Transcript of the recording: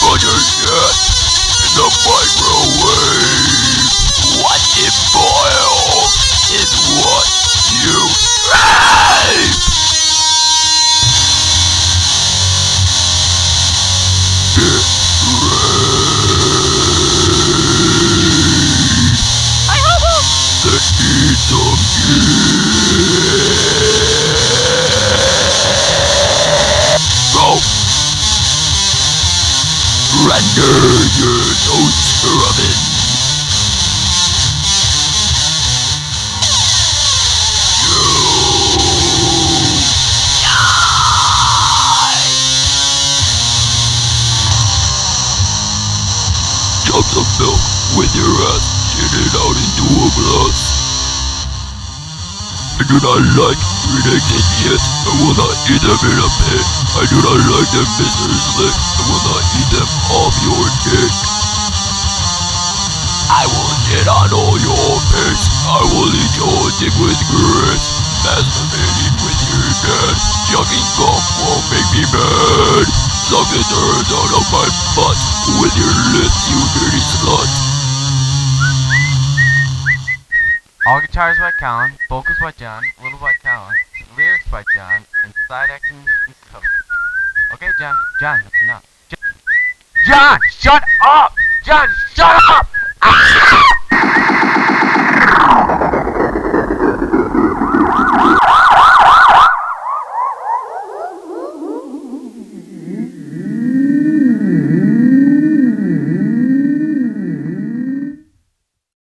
butter yet in the microwave. What it boils is what you crave. Get ready. Let's eat some Go! Render your toaster oven. Chunks of milk with your ass, shit it out into a glass. I do not like green eggs and yet I will not eat them in a pit. I do not like them Mr. Slick, I will not eat them off your dick. I will shit on all your piss, I will eat your dick with grits. Masturbating with your dad, chugging gum won't make me mad. Suck the turds out of my butt with your lips, you dirty slut. All guitars by Colin, vocals by John, a little by Colin, lyrics by John, and side acting and cover. Okay, John, that's enough. John, shut up! John, shut up! Ah!